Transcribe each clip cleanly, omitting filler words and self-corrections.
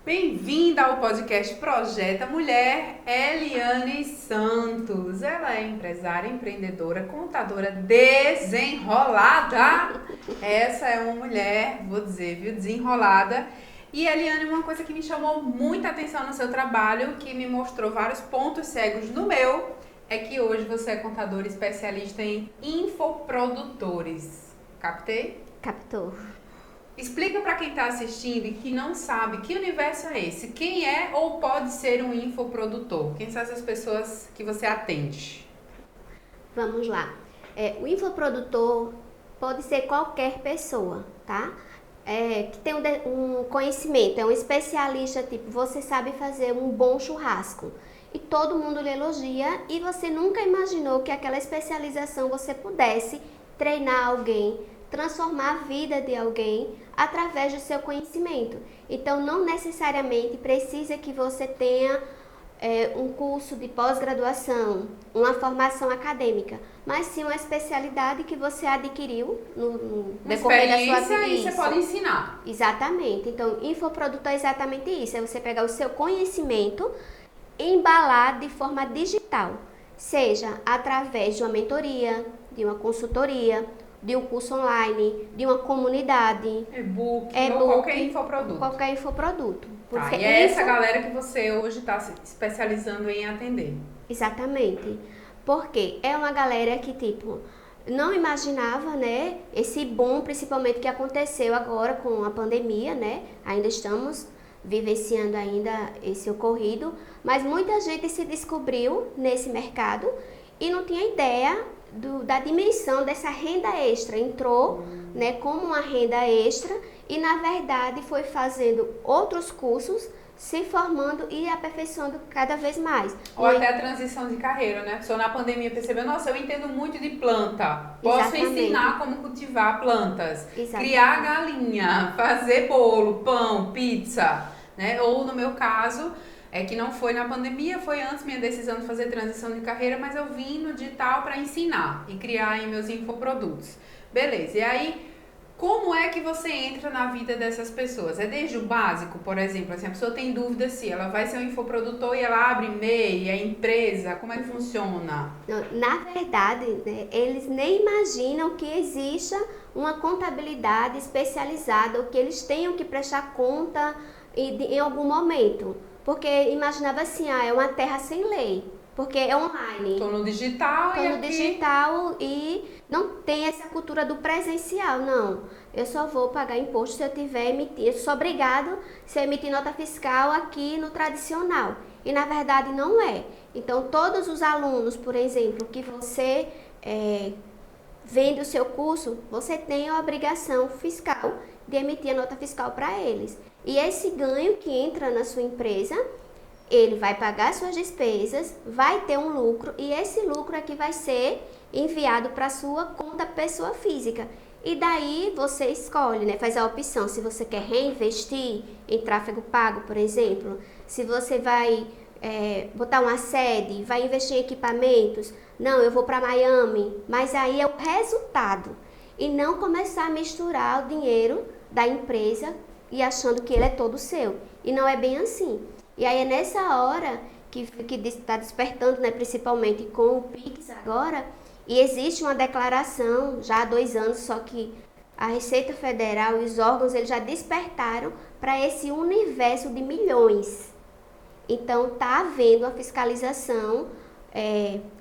Bem-vinda ao podcast Projeta Mulher, Eliane Santos. Ela é empresária, empreendedora, contadora desenrolada. Essa é uma mulher, vou dizer, viu, desenrolada. E Eliane, uma coisa que me chamou muita atenção no seu trabalho, que me mostrou vários pontos cegos no meu, é que hoje você é contadora especialista em infoprodutores. Captei? Captou. Explica para quem está assistindo e que não sabe que universo é esse. Quem é ou pode ser um infoprodutor? Quem são essas pessoas que você atende? Vamos lá. O infoprodutor pode ser qualquer pessoa, tá? Que tem um conhecimento, é um especialista, tipo, você sabe fazer um bom churrasco. E todo mundo lhe elogia e você nunca imaginou que aquela especialização você pudesse treinar alguém, transformar a vida de alguém através do seu conhecimento. Então, não necessariamente precisa que você tenha um curso de pós-graduação, uma formação acadêmica, mas sim uma especialidade que você adquiriu no decorrer da sua vida. E você pode ensinar. Exatamente. Então, infoproduto é exatamente isso, é você pegar o seu conhecimento e embalar de forma digital, seja através de uma mentoria, de uma consultoria, de um curso online, de uma comunidade, e-book ou qualquer infoproduto. Qualquer infoproduto. Tá, e é essa galera que você hoje está se especializando em atender. Exatamente. Porque é uma galera que, tipo, não imaginava, né, esse boom, principalmente que aconteceu agora com a pandemia, né? Ainda estamos vivenciando ainda esse ocorrido, mas muita gente se descobriu nesse mercado e não tinha ideia da dimensão dessa renda extra. Entrou, né, como uma renda extra e, na verdade, foi fazendo outros cursos, se formando e aperfeiçoando cada vez mais. Ou até a transição de carreira, né? A pessoa na pandemia percebeu, nossa, eu entendo muito de planta, posso Exatamente. ensinar como cultivar plantas, Exatamente. criar galinha, fazer bolo, pão, pizza, né? Ou no meu caso, que não foi na pandemia, foi antes minha decisão de fazer transição de carreira, mas eu vim no digital para ensinar e criar aí meus infoprodutos. Beleza, e aí, como é que você entra na vida dessas pessoas? É desde o básico, por exemplo, assim, a pessoa tem dúvida se ela vai ser um infoprodutor e ela abre MEI, é empresa, como é que funciona? Na verdade, né, eles nem imaginam que exista uma contabilidade especializada, ou que eles tenham que prestar conta em algum momento. Porque imaginava assim, é uma terra sem lei, porque é online. Estou no digital digital e não tem essa cultura do presencial, não. Eu só vou pagar imposto se eu tiver emitido, eu sou obrigado se eu emitir nota fiscal aqui no tradicional. E na verdade não é. Então todos os alunos, por exemplo, que você vende o seu curso, você tem a obrigação fiscal de emitir a nota fiscal para eles. E esse ganho que entra na sua empresa, ele vai pagar suas despesas, vai ter um lucro e esse lucro é que vai ser enviado para a sua conta pessoa física. E daí você escolhe, né, faz a opção se você quer reinvestir em tráfego pago, por exemplo, se você vai botar uma sede, vai investir em equipamentos. Não, eu vou para Miami, mas aí é o resultado. E não começar a misturar o dinheiro da empresa e achando que ele é todo seu. E não é bem assim. E aí é nessa hora que está despertando, né, principalmente com o Pix agora, e existe uma declaração já há 2 anos, só que a Receita Federal e os órgãos eles já despertaram para esse universo de milhões. Então está havendo uma fiscalização,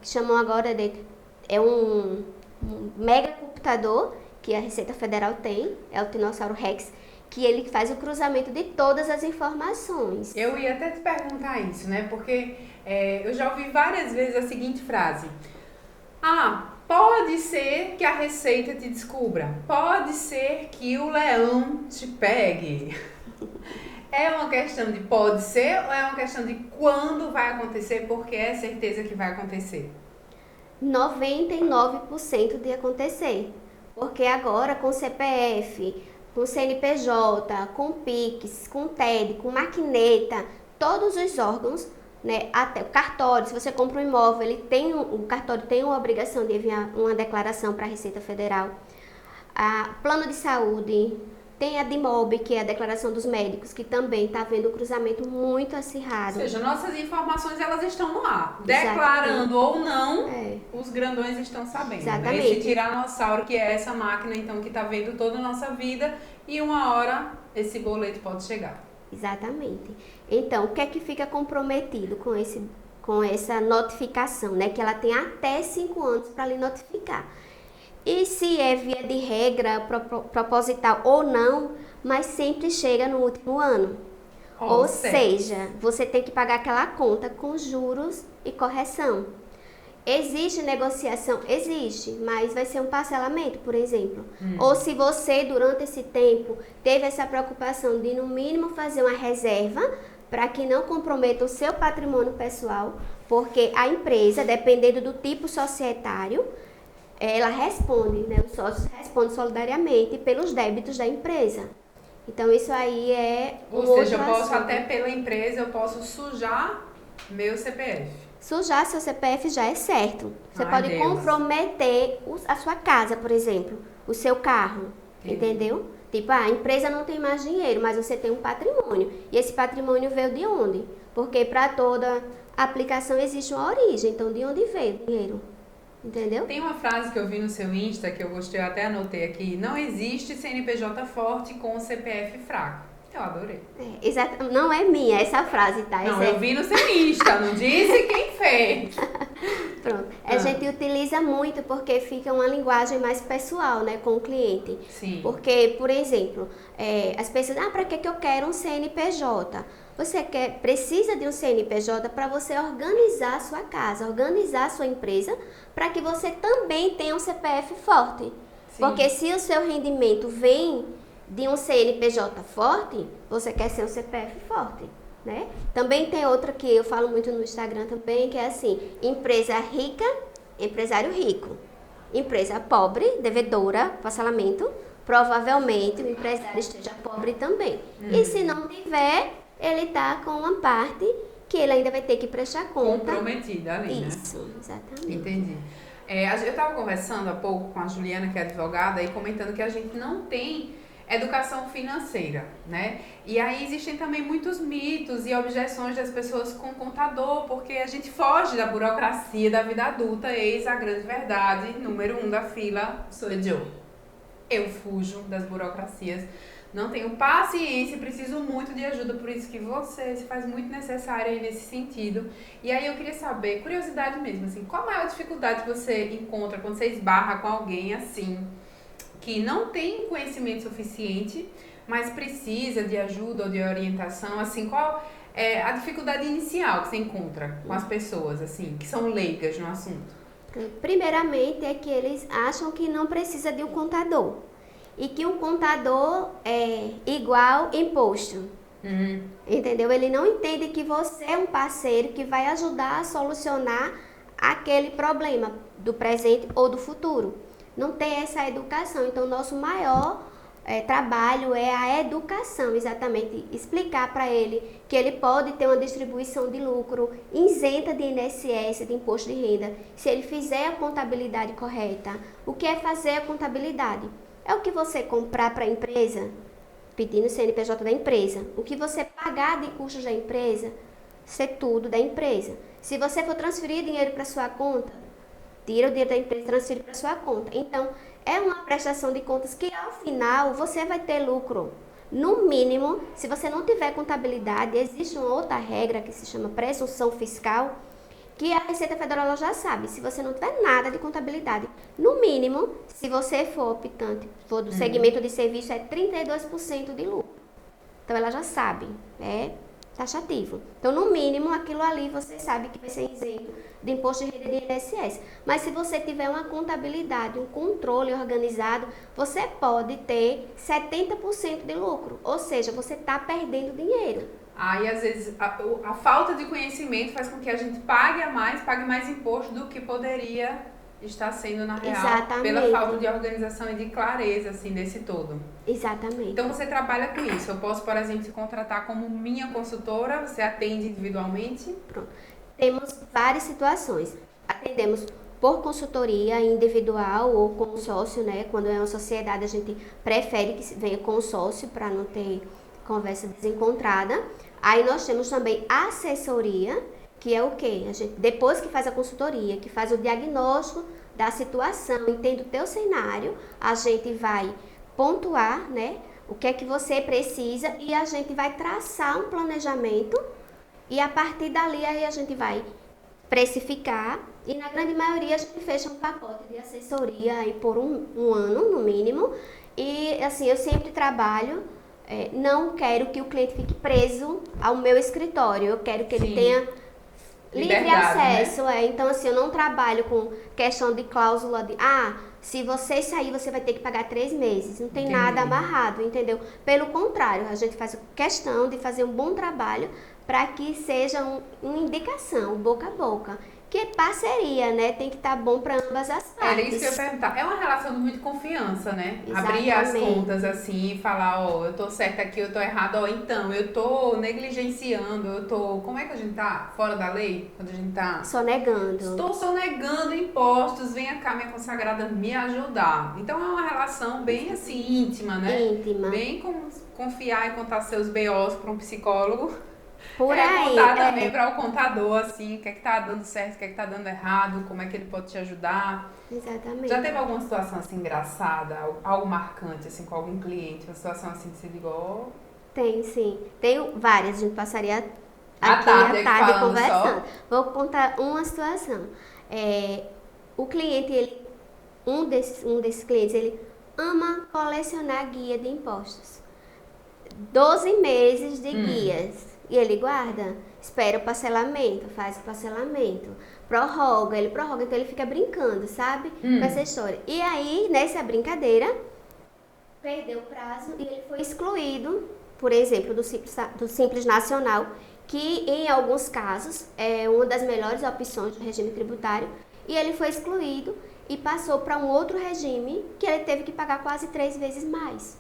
que chamam agora de um mega computador que a Receita Federal tem, é o Dinossauro Rex, que ele faz o cruzamento de todas as informações. Eu ia até te perguntar isso, né? Porque eu já ouvi várias vezes a seguinte frase: pode ser que a Receita te descubra, pode ser que o leão te pegue. É uma questão de pode ser ou é uma questão de quando vai acontecer, porque é certeza que vai acontecer? 99% de acontecer, porque agora com CPF, com CNPJ, com Pix, com TED, com maquineta, todos os órgãos, né, até o cartório, se você compra um imóvel, o cartório tem uma obrigação de enviar uma declaração para a Receita Federal. Plano de saúde, Tem a DIMOB, que é a Declaração dos Médicos, que também está havendo um cruzamento muito acirrado. Ou seja, nossas informações elas estão no ar. Exatamente. Declarando ou não, os grandões estão sabendo. Exatamente. Né? Esse tiranossauro, que é essa máquina então que está vendo toda a nossa vida, e uma hora esse boleto pode chegar. Exatamente. Então, o que é que fica comprometido com essa notificação, né? Que ela tem até 5 anos para lhe notificar. E se é via de regra, proposital ou não, mas sempre chega no último ano. Ou seja, você tem que pagar aquela conta com juros e correção. Existe negociação? Existe, mas vai ser um parcelamento, por exemplo. Ou se você, durante esse tempo, teve essa preocupação de, no mínimo, fazer uma reserva para que não comprometa o seu patrimônio pessoal, porque a empresa, dependendo do tipo societário, ela responde, né? Os sócios respondem solidariamente pelos débitos da empresa. Então, isso aí é Ou seja, eu posso até pela empresa, eu posso sujar meu CPF. Sujar seu CPF já é certo. Você pode comprometer a sua casa, por exemplo, o seu carro, entendeu? Tipo, a empresa não tem mais dinheiro, mas você tem um patrimônio. E esse patrimônio veio de onde? Porque para toda aplicação existe uma origem. Então, de onde veio o dinheiro? Entendeu? Tem uma frase que eu vi no seu Insta, que eu gostei, eu até anotei aqui. Não existe CNPJ forte com o CPF fraco. Eu adorei. Exato. Não é minha essa frase, tá? Não, eu vi no seu Insta, não disse quem fez. Pronto. A gente utiliza muito porque fica uma linguagem mais pessoal, né, com o cliente. Sim. Porque, por exemplo, as pessoas, para que eu quero um CNPJ? Você precisa de um CNPJ para você organizar a sua casa, organizar a sua empresa, para que você também tenha um CPF forte. Sim. Porque se o seu rendimento vem de um CNPJ forte, você quer ser um CPF forte, né? Também tem outra que eu falo muito no Instagram também, que é assim, empresa rica, empresário rico. Empresa pobre, devedora, parcelamento, provavelmente o empresário esteja pobre também. E se não tiver, ele está com uma parte que ele ainda vai ter que prestar conta. Comprometida ali, né? Isso, exatamente. Entendi. Eu estava conversando há pouco com a Juliana, que é advogada, e comentando que a gente não tem educação financeira, né? E aí existem também muitos mitos e objeções das pessoas com contador, porque a gente foge da burocracia da vida adulta, eis a grande verdade, número 1 da fila, sou eu. Eu fujo das burocracias, não tenho paciência, preciso muito de ajuda, por isso que você se faz muito necessária aí nesse sentido. E aí eu queria saber, curiosidade mesmo, assim, qual a maior dificuldade que você encontra quando você esbarra com alguém assim, que não tem conhecimento suficiente, mas precisa de ajuda ou de orientação, assim, qual é a dificuldade inicial que você encontra com as pessoas, assim, que são leigas no assunto? Primeiramente é que eles acham que não precisa de um contador e que um contador é igual imposto. Entendeu? Ele não entende que você é um parceiro que vai ajudar a solucionar aquele problema do presente ou do futuro. Não tem essa educação, então nosso maior trabalho é a educação, exatamente, explicar para ele que ele pode ter uma distribuição de lucro isenta de INSS, de imposto de renda, se ele fizer a contabilidade correta. O que é fazer a contabilidade? É o que você comprar para a empresa, pedindo o CNPJ da empresa, o que você pagar de custos da empresa, ser tudo da empresa. Se você for transferir dinheiro para sua conta, tira o dinheiro da empresa e transfere para sua conta. Então, é uma prestação de contas que, ao final, você vai ter lucro. No mínimo, se você não tiver contabilidade, existe uma outra regra que se chama presunção fiscal, que a Receita Federal já sabe. Se você não tiver nada de contabilidade, no mínimo, se você for optante, for do segmento de serviço, é 32% de lucro. Então, ela já sabe, é taxativo. Então, no mínimo, aquilo ali você sabe que vai ser isento de imposto de renda e de INSS. Mas se você tiver uma contabilidade, um controle organizado, você pode ter 70% de lucro. Ou seja, você está perdendo dinheiro. Aí, às vezes, a falta de conhecimento faz com que a gente pague mais imposto do que poderia estar sendo na real. Exatamente. Pela falta de organização e de clareza, assim, desse todo. Exatamente. Então, você trabalha com isso. Eu posso, por exemplo, te contratar como minha consultora, você atende individualmente? Pronto. Temos várias situações. Atendemos por consultoria individual ou com sócio, né? Quando é uma sociedade, a gente prefere que venha com sócio para não ter conversa desencontrada. Aí nós temos também assessoria, que é o quê? A gente, depois que faz a consultoria, que faz o diagnóstico da situação, entende o teu cenário, a gente vai pontuar, né? O que é que você precisa e a gente vai traçar um planejamento e a partir dali aí a gente vai precificar e na grande maioria a gente fecha um pacote de assessoria aí por um ano no mínimo e assim eu sempre trabalho, não quero que o cliente fique preso ao meu escritório, eu quero que ele tenha livre acesso, né? Então assim eu não trabalho com questão de cláusula de se você sair, você vai ter que pagar 3 meses. Não tem nada amarrado, entendeu? Pelo contrário, a gente faz questão de fazer um bom trabalho para que seja uma indicação, boca a boca. Que é parceria, né? Tem que estar bom para ambas as partes. Era isso que eu ia perguntar. É uma relação de muita confiança, né? Exatamente. Abrir as contas assim e falar, eu tô certa aqui, eu tô errado, então, eu tô negligenciando, eu tô... Como é que a gente tá? Fora da lei? Quando a gente tá... Sonegando. Estou sonegando impostos, venha cá, minha consagrada, me ajudar. Então é uma relação bem assim, íntima, né? Íntima. Bem como confiar e contar seus BOs para um psicólogo. Por aí. Contar também para o contador, assim, o que é que tá dando certo, o que é que tá dando errado, como é que ele pode te ajudar. Exatamente. Já teve alguma situação assim engraçada, algo marcante, assim, com algum cliente, uma situação assim que você ligou? Tem, sim. Tenho várias, a gente passaria aqui à tarde conversando. Vou contar uma situação. O cliente, um desses clientes, ele ama colecionar guia de impostos. 12 meses de guias. E ele guarda, espera o parcelamento, faz o parcelamento, prorroga, então ele fica brincando, sabe? Com essa história. E aí, nessa brincadeira, perdeu o prazo e ele foi excluído, por exemplo, do Simples Nacional, que em alguns casos é uma das melhores opções do regime tributário, e ele foi excluído e passou para um outro regime que ele teve que pagar quase 3 vezes mais.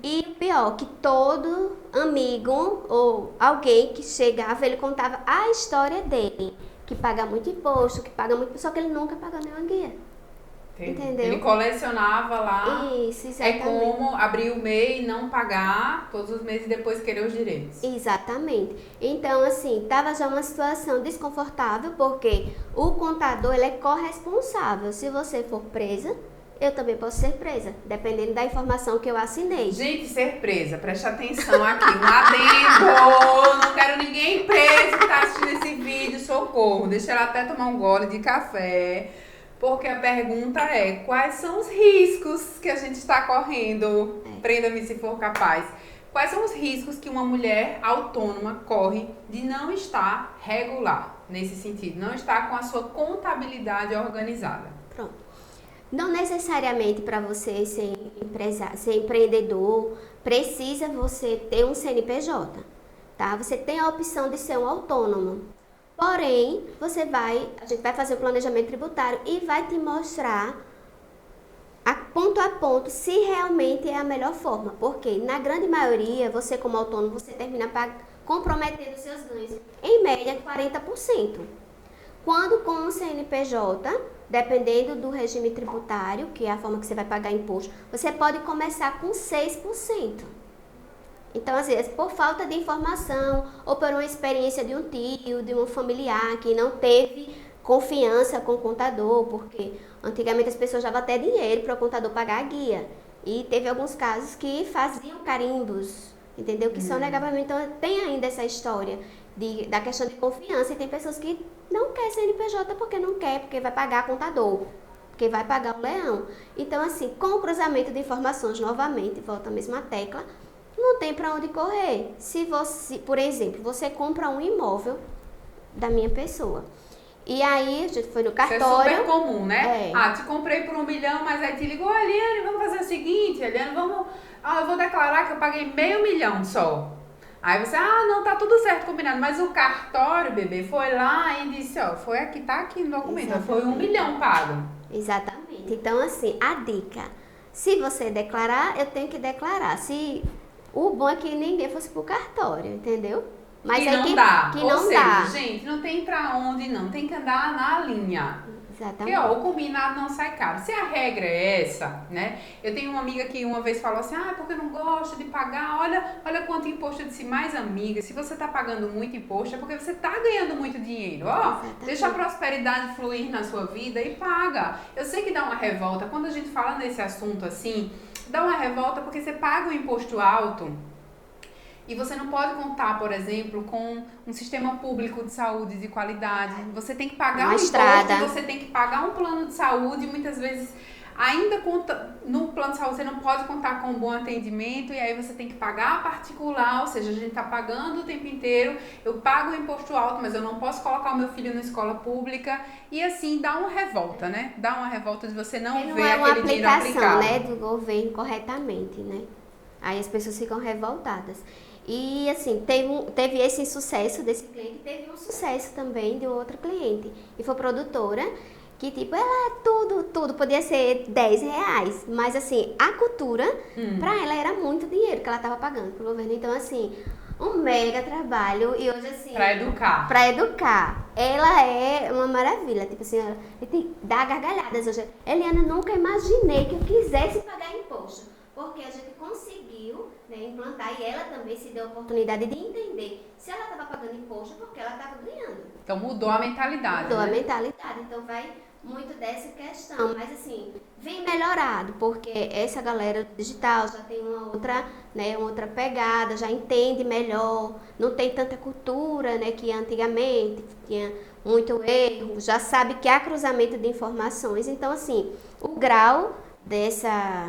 E o pior, que todo amigo ou alguém que chegava, ele contava a história dele, que paga muito imposto, que paga muito, só que ele nunca pagou nenhuma guia. Entendeu? Ele colecionava lá. Isso, exatamente. É como abrir o MEI e não pagar todos os meses e depois querer os direitos. Exatamente. Então, assim, tava já uma situação desconfortável, porque o contador, ele é corresponsável. Se você for presa, eu também posso ser presa, dependendo da informação que eu assinei. Gente, ser presa, preste atenção aqui, um adendo, não quero ninguém preso que tá assistindo esse vídeo, socorro. Deixa ela até tomar um gole de café. Porque a pergunta é, quais são os riscos que a gente está correndo? Prenda-me se for capaz. Quais são os riscos que uma mulher autônoma corre de não estar regular, nesse sentido? Não estar com a sua contabilidade organizada? Pronto. Não necessariamente para você ser empresário, ser empreendedor, precisa você ter um CNPJ, tá? Você tem a opção de ser um autônomo. Porém, a gente vai fazer o planejamento tributário e vai te mostrar a ponto se realmente é a melhor forma. Porque na grande maioria, você como autônomo, você termina comprometendo seus ganhos, em média 40%. Quando com o CNPJ, dependendo do regime tributário, que é a forma que você vai pagar imposto, você pode começar com 6%. Então, às vezes, por falta de informação ou por uma experiência de um tio, de um familiar que não teve confiança com o contador, porque antigamente as pessoas davam até dinheiro para o contador pagar a guia. E teve alguns casos que faziam carimbos, entendeu? Que são negavelmente. Então, tem ainda essa história da questão de confiança. E tem pessoas que não querem CNPJ porque não quer, porque vai pagar contador, porque vai pagar o leão. Então, assim, com o cruzamento de informações, novamente, volta à mesma tecla, não tem para onde correr. Se você, por exemplo, você compra um imóvel da minha pessoa, e aí a gente foi no cartório. Isso é super comum, né? Te comprei por 1 milhão, mas aí te ligou, Eliane, vamos fazer o seguinte, Eliane, eu vou declarar que eu paguei meio milhão só. Aí você, não, tá tudo certo, combinado. Mas o cartório, bebê, foi lá e disse, foi aqui, tá aqui no documento, foi 1 milhão pago. Exatamente. Então, assim, a dica, se você declarar, eu tenho que declarar. O bom é que ninguém fosse pro cartório, entendeu? Mas que aí não dá. Que Ou não seja, dá. gente, não tem pra onde não. Tem que andar na linha. Porque, ó, o combinado não sai caro. Se a regra é essa, né? Eu tenho uma amiga que uma vez falou assim, porque eu não gosto de pagar, olha quanto imposto. Eu disse, mais amiga, se você tá pagando muito imposto, é porque você tá ganhando muito dinheiro. Ó, deixa a prosperidade fluir na sua vida e paga. Eu sei que dá uma revolta. Quando a gente fala nesse assunto assim, dá uma revolta porque você paga um imposto alto. E você não pode contar, por exemplo, com um sistema público de saúde de qualidade. Você tem que pagar um imposto, você tem que pagar um plano de saúde, e muitas vezes ainda no plano de saúde você não pode contar com um bom atendimento, e aí você tem que pagar particular, ou seja, a gente está pagando o tempo inteiro, eu pago o imposto alto, mas eu não posso colocar o meu filho na escola pública, e assim dá uma revolta, né? Dá uma revolta de você não ver aquele dinheiro aplicado. Né, do governo corretamente, né? Aí as pessoas ficam revoltadas. E assim, teve esse sucesso desse cliente, teve um sucesso também de outra cliente. E foi produtora, que tipo, ela tudo, podia ser R$10. Mas assim, a cultura, pra ela era muito dinheiro que ela tava pagando pro governo. Então assim, um mega trabalho. E hoje assim... Pra educar. Ela é uma maravilha. Tipo assim, ela dá gargalhadas hoje. Eliana, nunca imaginei que eu quisesse pagar imposto. Porque a gente conseguiu, né, implantar, e ela também se deu a oportunidade de entender se ela estava pagando imposto porque ela estava ganhando. Então mudou a mentalidade. Mudou a mentalidade, então vai muito dessa questão, mas assim, vem melhorado, porque essa galera digital já tem uma outra pegada, já entende melhor, não tem tanta cultura, né, que antigamente tinha muito erro, já sabe que há cruzamento de informações, então assim, o grau dessa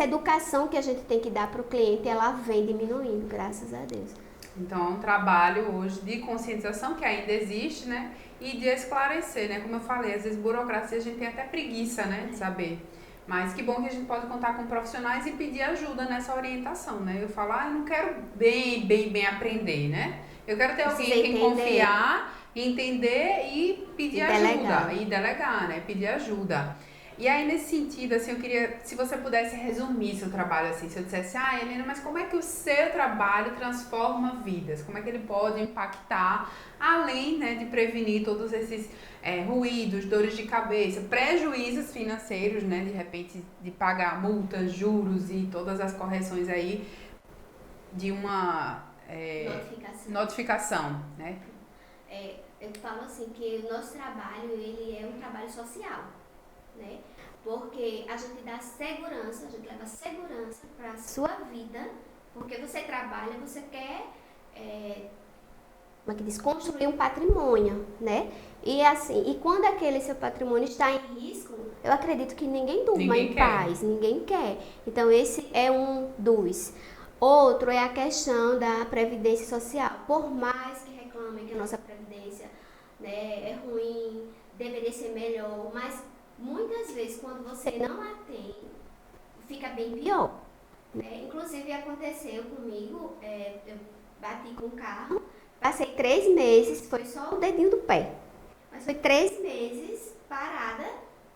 educação que a gente tem que dar para o cliente, ela vem diminuindo, graças a Deus. Então, é um trabalho hoje de conscientização que ainda existe, né? E de esclarecer, né? Como eu falei, às vezes burocracia a gente tem até preguiça, né? De saber. Mas que bom que a gente pode contar com profissionais e pedir ajuda nessa orientação, né? Eu falo, eu não quero bem aprender, né? Eu quero ter alguém em quem confiar, entender e pedir ajuda. E delegar, né? Pedir ajuda. E aí, nesse sentido, assim, eu queria, se você pudesse resumir seu trabalho, assim, se eu dissesse, Helena, mas como é que o seu trabalho transforma vidas? Como é que ele pode impactar, além, né, de prevenir todos esses ruídos, dores de cabeça, prejuízos financeiros, né, de repente, de pagar multas, juros e todas as correções aí de uma notificação, né? Eu falo assim, que o nosso trabalho, ele é um trabalho social. Né? Porque a gente dá segurança, a gente leva segurança para a sua vida, porque você trabalha, você quer construir um patrimônio, né? E assim, e quando aquele seu patrimônio está em risco, eu acredito que ninguém durma em paz, ninguém quer. Então esse é um dos. Outro é a questão da previdência social. Por mais que reclamem que a nossa previdência, né, é ruim, deveria ser melhor, mas muitas vezes, quando você não a tem, fica bem pior. Né? Inclusive, aconteceu comigo, eu bati com o carro, passei 3 meses, foi só o dedinho do pé, mas foi 3 meses parada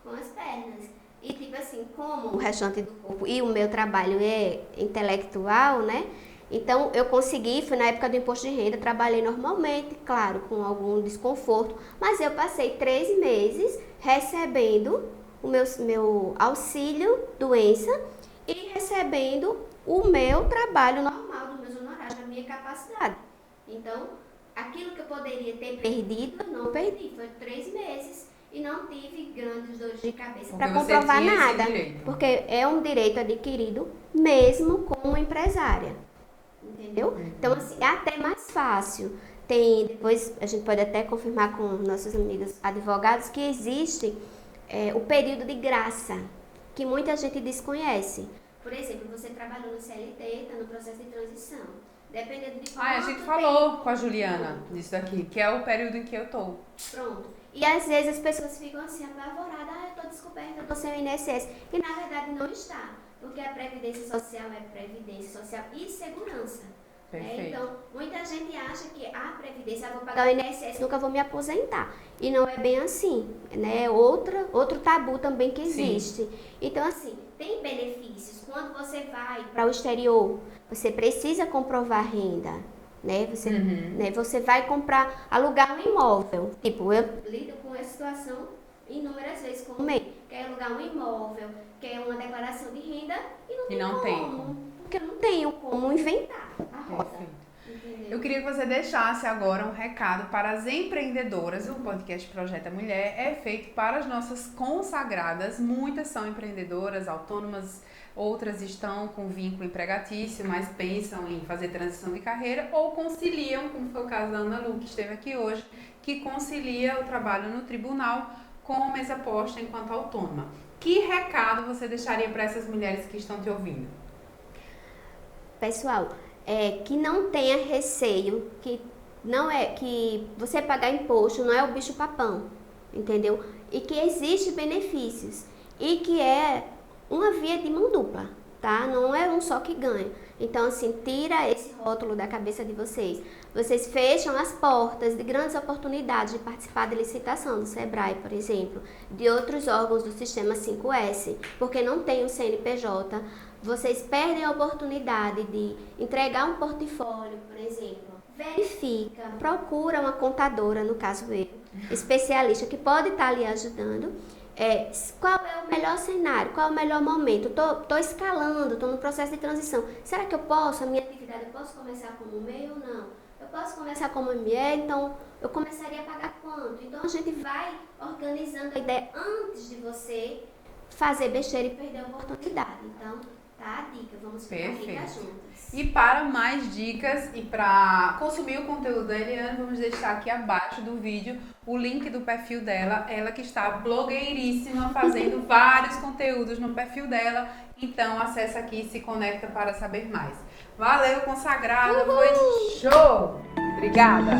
com as pernas. E tipo assim, como o restante do corpo e o meu trabalho é intelectual, né? Então, eu consegui, foi na época do imposto de renda, trabalhei normalmente, claro, com algum desconforto, mas eu passei 3 meses recebendo o meu auxílio doença e recebendo o meu trabalho normal, dos meus honorários, da minha capacidade. Então, aquilo que eu poderia ter perdido, eu não perdi, foi 3 meses e não tive grandes dores de cabeça para comprovar nada, porque é um direito adquirido mesmo como empresária. Entendeu? Então, assim, é até mais fácil. Depois a gente pode até confirmar com nossos amigos advogados que existe o período de graça, que muita gente desconhece. Por exemplo, você trabalhou no CLT, está no processo de transição. Dependendo de quanto a gente falou com a Juliana disso daqui, que é o período em que eu tô. Pronto. E às vezes as pessoas ficam assim, apavoradas, eu tô descoberta, eu tô sem o INSS. E na verdade não está. Porque a Previdência Social é Previdência Social e Segurança. Né? Então, muita gente acha que a Previdência, eu vou pagar o INSS, nunca vou me aposentar. E não é bem assim. Né? Outro tabu também que existe. Sim. Então, assim, tem benefícios. Quando você vai para o exterior, você precisa comprovar renda. Né? Você vai alugar um imóvel. Tipo, eu lido com essa situação inúmeras vezes com o MEI. Quer alugar um imóvel, quer uma declaração de renda e não tem como. Porque eu não tenho como inventar a roda. Perfeito. Entendeu? Eu queria que você deixasse agora um recado para as empreendedoras. O podcast Projeta Mulher é feito para as nossas consagradas. Muitas são empreendedoras, autônomas, outras estão com vínculo empregatício, mas pensam em fazer transição de carreira ou conciliam, como foi o caso da Ana Lu, que esteve aqui hoje, que concilia o trabalho no tribunal com a mesa posta enquanto autônoma. Que recado você deixaria para essas mulheres que estão te ouvindo? Pessoal, que não tenha receio, que você pagar imposto não é o bicho papão, entendeu? E que existe benefícios e que é uma via de mão dupla, tá? Não é um só que ganha. Então, assim, tira esse rótulo da cabeça de vocês. Vocês fecham as portas de grandes oportunidades de participar de licitação do Sebrae, por exemplo, de outros órgãos do Sistema 5S, porque não tem o CNPJ. Vocês perdem a oportunidade de entregar um portfólio, por exemplo. Verifica, procura uma contadora, no caso eu, especialista, que pode estar lhe ajudando. Qual é o melhor cenário, qual é o melhor momento? Estou escalando, estou no processo de transição. Será que eu posso, a minha atividade, eu posso começar como MEI ou não? Eu posso começar como ME, então eu começaria a pagar quanto? Então a gente vai organizando a ideia antes de você fazer besteira e perder a oportunidade. Então, tá a dica, vamos ficar ricas juntas. E para mais dicas e para consumir o conteúdo da Eliane, vamos deixar aqui abaixo do vídeo o link do perfil dela. Ela que está blogueiríssima, fazendo vários conteúdos no perfil dela. Então, acessa aqui e se conecta para saber mais. Valeu, consagrada! Foi show! Obrigada!